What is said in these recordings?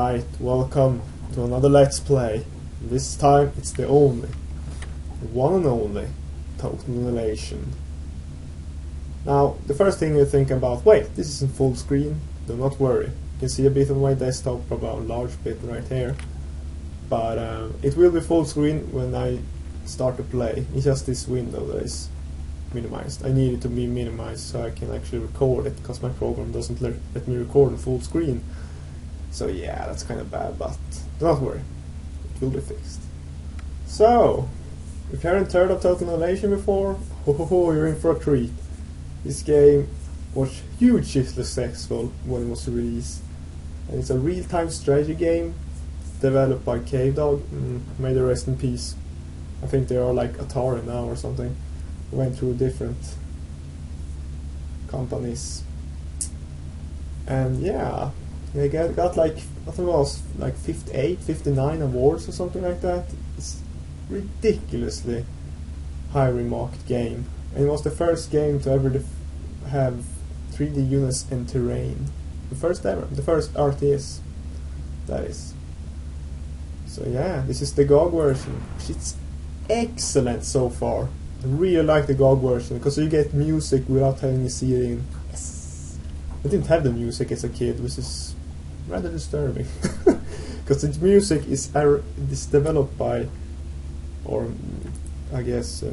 Alright, welcome to another Let's Play. This time it's the one and only Total Annihilation. Now, the first thing you think about, wait, this is in full screen. Do not worry. You can see a bit on my desktop, about a large bit right here. But it will be full screen when I start to play. It's just this window that is minimized. I need it to be minimized so I can actually record it, because my program doesn't let me record in full screen. So yeah, that's kind of bad, but don't worry, it will be fixed. So, if you haven't heard of Total Annihilation before, you're in for a treat. This game was hugely successful when it was released, and it's a real-time strategy game developed by Cavedog. May they rest in peace. I think they are like Atari now or something. Went through different companies, and yeah, they got like, I think it was like 58, 59 awards or something like that. It's ridiculously highly marked game, and it was the first game to ever have 3D units and terrain. The first ever, the first RTS, that is. So yeah, this is the GOG version. It's excellent so far. I really like the GOG version, because you get music without having to see it in. Yes! I didn't have the music as a kid, which is rather disturbing. Because the music is developed by, or I guess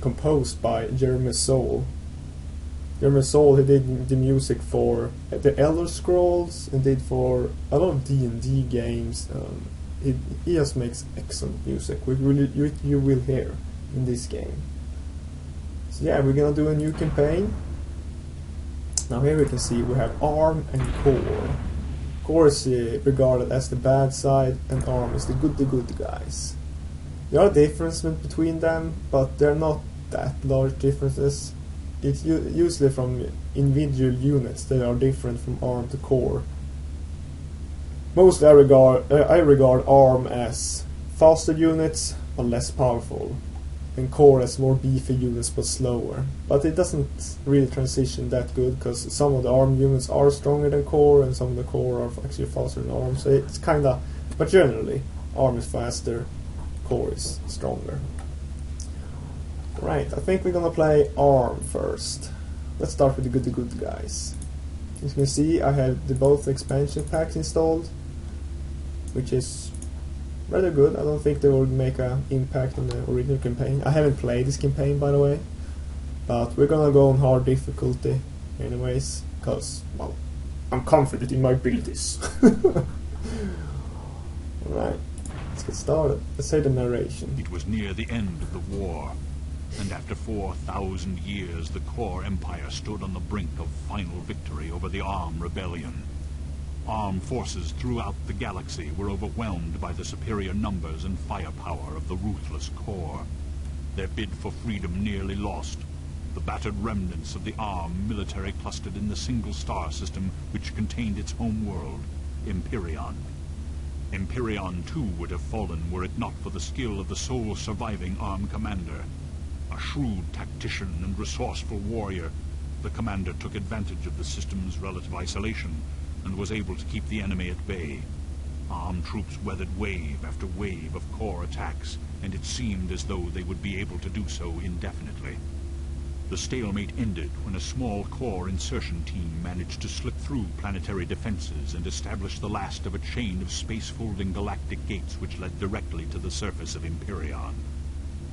composed by Jeremy Soule. Jeremy Soule, he did the music for the Elder Scrolls, and did for a lot of D&D games. He just makes excellent music, which you will hear in this game. So yeah, we're gonna do a new campaign. Now here we can see we have ARM and Core. Core is regarded as the bad side, and ARM is the good guys. There are differences between them, but they're not that large differences. It's usually from individual units that are different from ARM to Core. Mostly I regard ARM as faster units but less powerful, and Core as more beefy units but slower. But it doesn't really transition that good, because some of the ARM units are stronger than Core, and some of the Core are actually faster than ARM. So it's kinda, but generally ARM is faster, Core is stronger. Right, I think we're gonna play ARM first. Let's start with the good guys. As you can see, I have both expansion packs installed, which is rather good. I don't think they will make an impact on the original campaign. I haven't played this campaign, by the way, but we're gonna go on hard difficulty anyways, because, well, I'm confident in my abilities. Alright, let's get started. Let's say the narration. It was near the end of the war, and after 4,000 years the Core Empire stood on the brink of final victory over the ARM Rebellion. ARM forces throughout the galaxy were overwhelmed by the superior numbers and firepower of the ruthless Core. Their bid for freedom nearly lost. The battered remnants of the ARM military clustered in the single star system which contained its home world, Empyreon. Empyreon too would have fallen were it not for the skill of the sole surviving ARM commander. A shrewd tactician and resourceful warrior, the commander took advantage of the system's relative isolation and was able to keep the enemy at bay. ARM troops weathered wave after wave of Core attacks, and it seemed as though they would be able to do so indefinitely. The stalemate ended when a small Core insertion team managed to slip through planetary defenses and establish the last of a chain of space-folding galactic gates which led directly to the surface of Empyreon.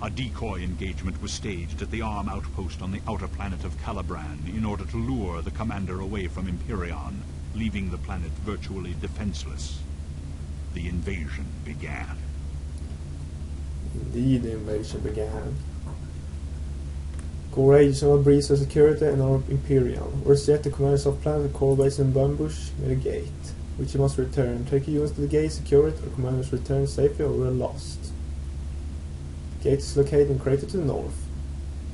A decoy engagement was staged at the ARM outpost on the outer planet of Calibran in order to lure the commander away from Empyreon, leaving the planet virtually defenseless. The invasion began. Indeed, the invasion began. Core agents on breeze of security and on Empyreon. Whereas yet the commanders of planet Core base in ambush near the gate, which you must return. Take units to the gate, secure it, or commanders return safely or we're lost. The gate is located in crater to the north.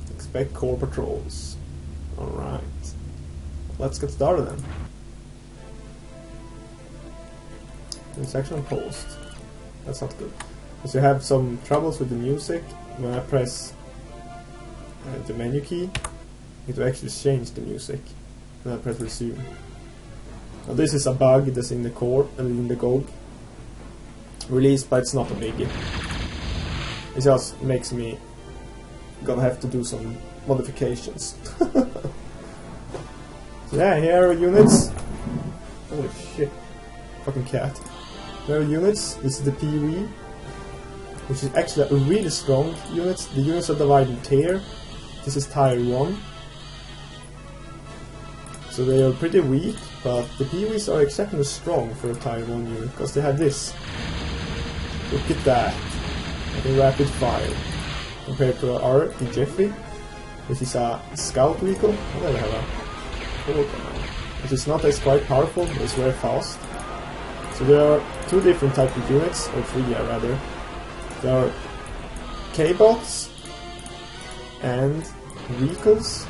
Expect Core patrols. Alright. Let's get started then. It's actually paused. That's not good. Because you have some troubles with the music. When I press the menu key, it will actually change the music. Then I press resume. Now this is a bug that's in the core and in the GOG release, but it's not a biggie. It just makes me gonna have to do some modifications. So yeah, here are units. Holy shit. Fucking cat. Here are units. This is the PoE, which is actually a really strong unit. The units are divided in tier. This is tier 1. So they are pretty weak, but the PoEs are exceptionally strong for a tier 1 unit, because they have this. Look at that. Like a rapid fire. Compared to our the Jeffy, which is a scout vehicle. Oh, they have a which is not as quite powerful, but it's very fast. So there are two different types of units, or three rather. There are K-bots and vehicles,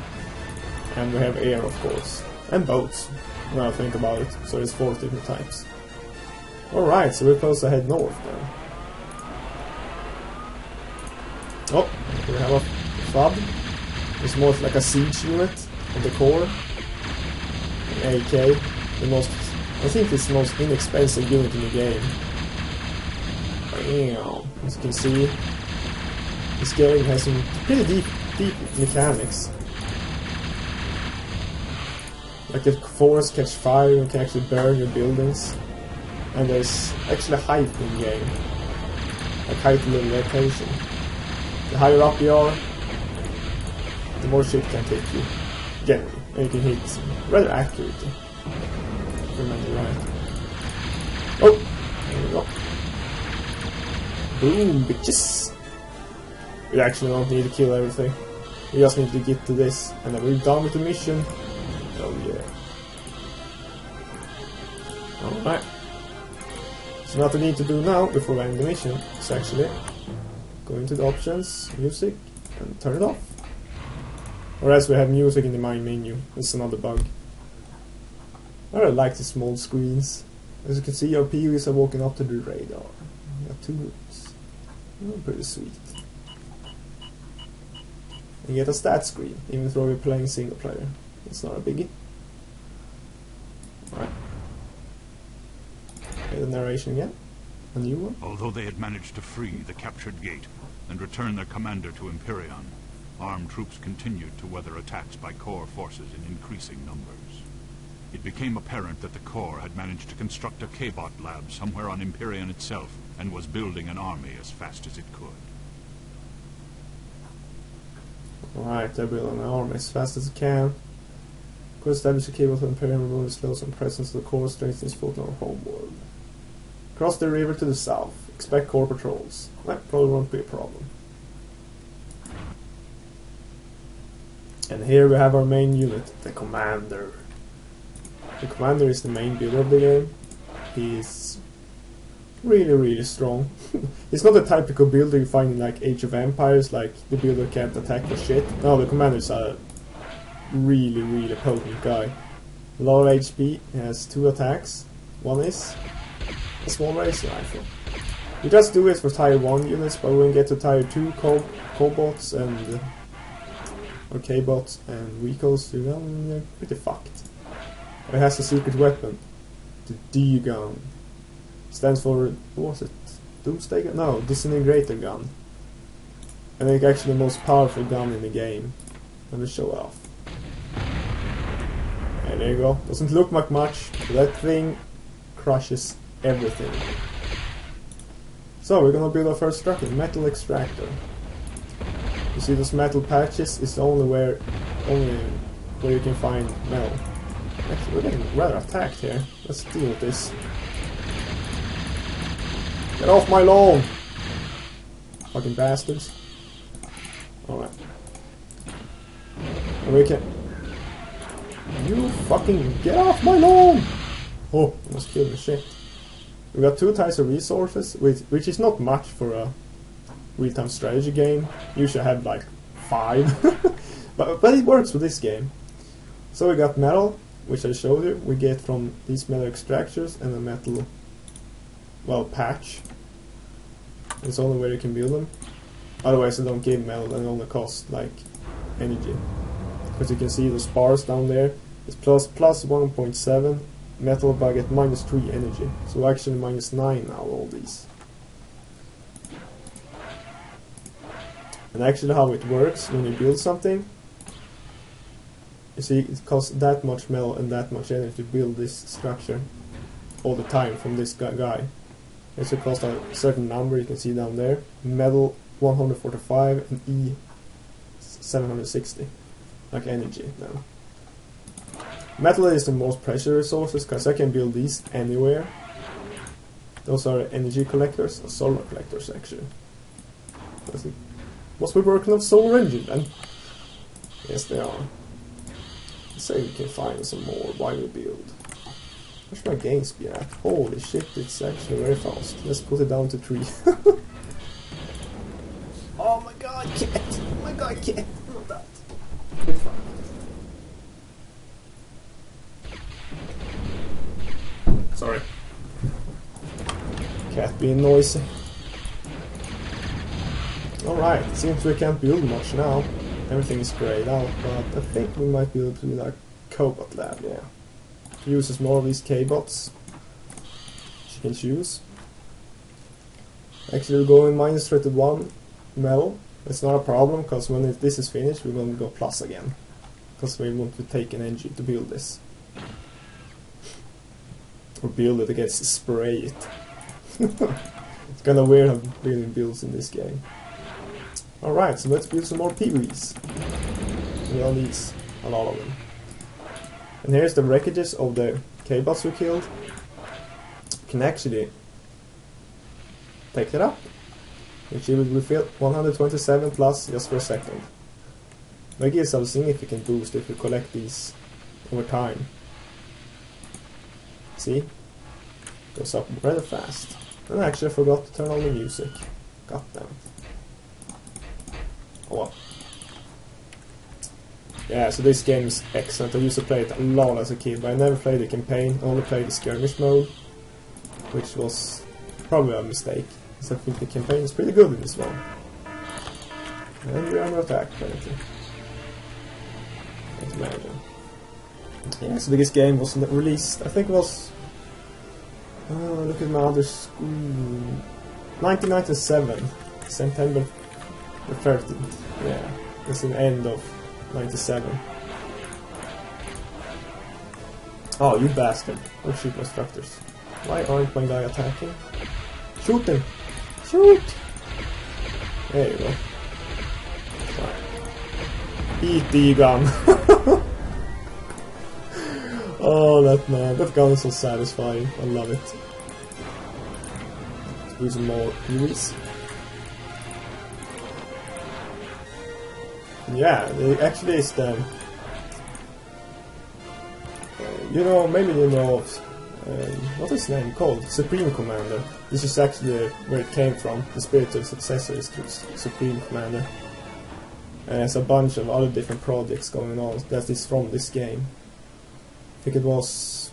and we have air, of course, and boats. Now I think about it, so there's 4 different types. Alright, so we're supposed to head north now. Oh, we have a FUB. It's more like a siege unit on the core. An AK, the most, I think it's the most inexpensive unit in the game. Bam. As you can see, this game has some pretty deep mechanics. Like if forest catch fire, you can actually burn your buildings. And there's actually height in the game. Like height and rotation. The higher up you are, the more shit can take you. Generally. And you can hit rather accurately. If I remember right. Oh! There we go. Boom, bitches! We actually don't need to kill everything. We just need to get to this. And then we're done with the mission. Oh yeah. Alright. So what we need to do now, before we end the mission, is actually go into the options, music, and turn it off. Or else we have music in the main menu. It's another bug. I really like the small screens. As you can see, our PoEs are walking up to the radar. We got 2 groups. Oh, pretty sweet. And get a stat screen, even though we're playing single player. It's not a biggie. Alright. Okay, the narration again. A new one. Although they had managed to free the captured gate and return their commander to Empyrean, armed troops continued to weather attacks by core forces in increasing numbers. It became apparent that the core had managed to construct a K-bot lab somewhere on Empyrean itself and was building an army as fast as it could. Alright, they're building an army as fast as it can. Could establish a cable to Empyrean, remove its slows and presence of the core, strengthen its foot on our homeworld. Cross the river to the south. Expect core patrols. That probably won't be a problem. And here we have our main unit, the Commander. The Commander is the main builder of the game. He's really strong. He's not the typical builder you find in like Age of Empires, like the builder can't attack for shit. No, the Commander's a really potent guy. A lot of HP, he has 2 attacks. One is a small laser rifle. We just do it for tier 1 units, but when we get to tier 2 cobots and or K-bots and vehicles, you're pretty fucked. It has a secret weapon, the D-gun. Stands for, what was it? Doomsday gun? No, Disintegrator gun. And it's actually the most powerful gun in the game. Let me show off. And there you go. Doesn't look like much, but that thing crushes everything. So we're gonna build our first structure, metal extractor. You see those metal patches is only where you can find metal. Actually, we're getting rather attacked here. Let's deal with this. Get off my lawn! Fucking bastards. Alright. And we can... You fucking get off my lawn! Oh, almost killed the shit. We got 2 types of resources, which is not much for a real-time strategy game. Usually I have like 5. but it works with this game. So we got metal, which I showed you. We get from these metal extractors and a metal, well, patch. It's only where you can build them. Otherwise they don't give metal and only cost like energy. Because you can see those bars down there. It's plus 1.7 metal, but I get -3 energy. So actually -9 now, all these. And actually how it works when you build something, you see it costs that much metal and that much energy to build this structure all the time from this guy. It should cost a certain number, you can see down there. Metal 145 and E 760, like energy now. Metal is the most precious resources because I can build these anywhere. Those are energy collectors, or solar collectors actually. Must be working on solar engine then. Yes they are. Let's say we can find some more while we build. Where's my game speed at? Holy shit, it's actually very fast. Let's put it down to 3. Oh my god, cat! Oh my god, cat! Not that. Good fun. Sorry. Cat being noisy. Alright, it seems we can't build much now. Everything is grayed out, but I think we might be able to do like Cobot Lab, yeah. Uses more of these K-bots. She can choose. Actually we're going -31 metal. It's not a problem, because when this is finished we're going to go plus again. Because we want to take an energy to build this. Or build it against spray it. It's kinda weird how building builds in this game. Alright, so let's build some more PVs. We all need a lot of them. And here's the wreckages of the K-bots we killed. You can actually take it up. Which will refill 127 plus just for a second. That gives a significant boost if you collect these over time. See? Goes up rather fast. And I actually forgot to turn on the music. God damn it. Oh well. Yeah, so this game is excellent. I used to play it a lot as a kid, but I never played the campaign. I only played the skirmish mode, which was probably a mistake, because I think the campaign is pretty good in this one. And we're under attack, apparently. Can't imagine. Yeah, so this game was released, I think it was... look at my other screen... 1997, September the 13th. Yeah, that's the end of 97. Oh, you bastard. Oh, shoot my structures. Why aren't my guy attacking? Shoot him! Shoot! There you go. Right. Eat the gun! Oh, that gun is so satisfying. I love it. Let's do some more PVs. Yeah, it actually is the... you know, maybe you know... what is his name called? Supreme Commander. This is actually where it came from. The spiritual successor is to Supreme Commander. And there's a bunch of other different projects going on that is from this game. I think it was...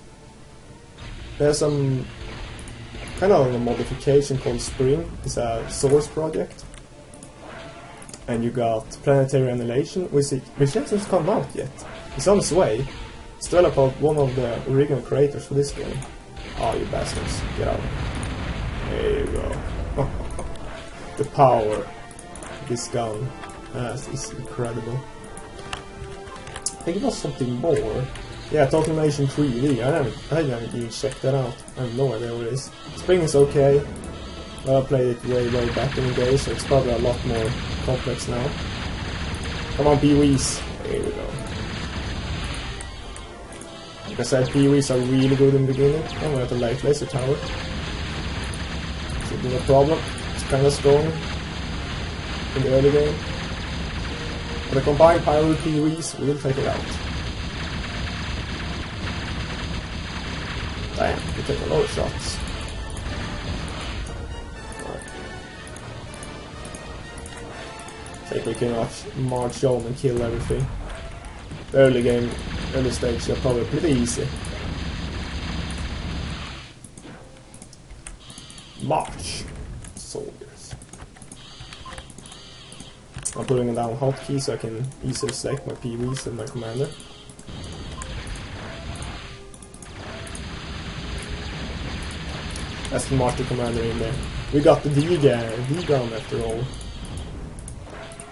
there's some kind of a modification called Spring. It's a source project. And you got Planetary Annihilation, which hasn't come out yet. It's on its way. It's developed one of the original creators for this game. Oh, you bastards. Get out. There you go. The power this gun has is incredible. I think it was something more. Yeah, Talking Nation 3D. I haven't even checked that out. I have no idea what it is. Spring is okay. Well, I played it way back in the day, so it's probably a lot more complex now. Come on, PVs. There we go. Like I said, PVs are really good in the beginning. I'm at the light laser tower. Should be no problem. It's kinda strong in the early game. But the combined power with PVs will take it out. Damn, we take a lot of shots. I think we can march on and kill everything. The early stage are probably pretty easy. March, soldiers. I'm putting down hotkeys so I can easily select my PVs and my commander. That's the Master Commander in there. We got the D-gun after all.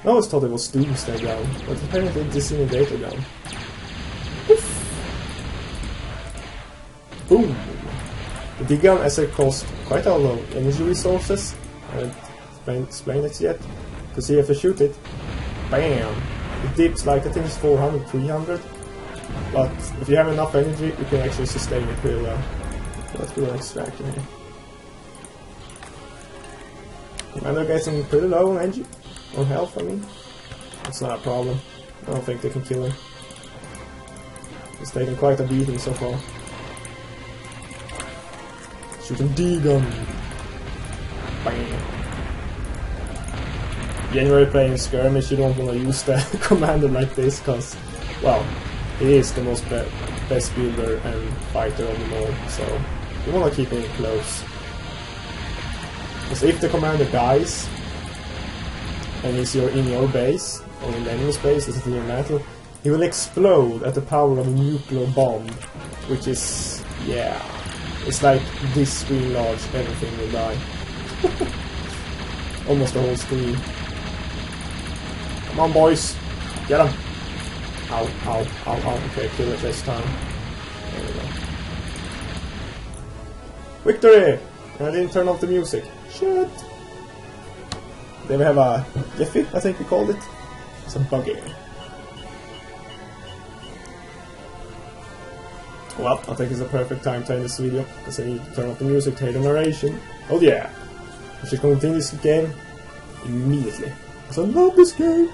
I always thought it was Doomsday gun, but apparently it's Disintegrator gun. Oof. Boom! The D-gun as it costs quite a lot of energy resources. I haven't explained it yet. To see if I shoot it, bam! It dips like, I think it's 400, 300. But if you have enough energy, you can actually sustain it pretty well. Let's do an extraction here. Commander getting pretty low on energy, on health, I mean. That's not a problem. I don't think they can kill him. He's taking quite a beating so far. Shooting D-gun. Bam. Generally playing skirmish, you don't want to use the commander like this, because, well, he is the most best builder and fighter of them all, so you want to keep him close. Because if the commander dies, and he's in your base, or in the enemy's base, it's in metal, he will explode at the power of a nuclear bomb, which is, yeah, it's like this screen large, everything will die. Almost the whole screen. Come on, boys, get him! Ow, ow, ow, ow. Okay, kill it this time. There we go. Victory! And I didn't turn off the music. Shit! Then we have a Jiffy, I think we called it. It's a buggy. Well, I think it's a perfect time to end this video, because I need to turn off the music to hear the narration. Oh yeah! I should continue this game immediately, because I love this game!